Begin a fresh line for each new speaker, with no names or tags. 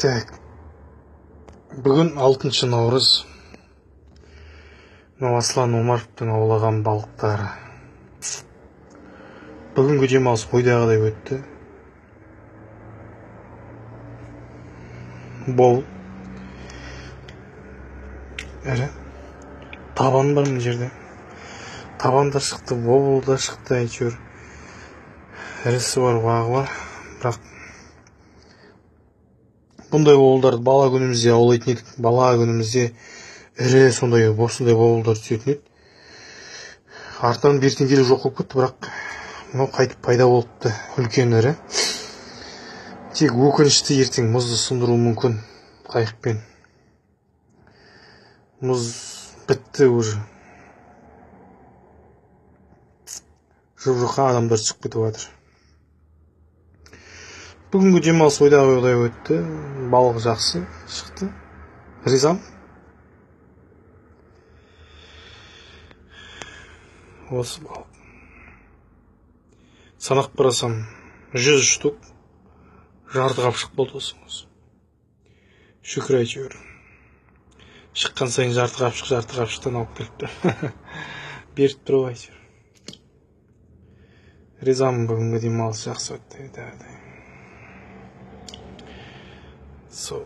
Так, бүгін 6 наурыз. Аслан Омаровтың аулаған балықтары. Бүгінгі демалыс ойдағыдай өтті. Бол. Әрі табан бар мына жерде. Табан да шықты, бол да шықты, әйтеуір. Ірісі бар, уағы бар. Бірақ бұндай болдарды бала күнімізде аулайтын едік. Бала күнімізде ірі сондай болдар түсетін еді. Артынан бертін келе жоқ болып кетті, бірақ мынау қайтып пайда болыпты, үлкен ірі. Тек өкінішті ертең мұзды сындыруы мүмкін қайықпен. Мұз бітті уже. Жұқа адамдар шығып кетіп жатыр. Бүгінгі демалыс ойдағыдай өтті. Балық жақсы шықты. Ризам. Осы балық. Санақ барасам 100 штук. Жарты қапшық болды осыңыз. Шүкір әйтеуір. Шыққан сайын жарты қапшықтан алып келіпті. Беріп тұру әйтеуір. Ризамын, бүгінгі демалыс жақсы өтті. Сол.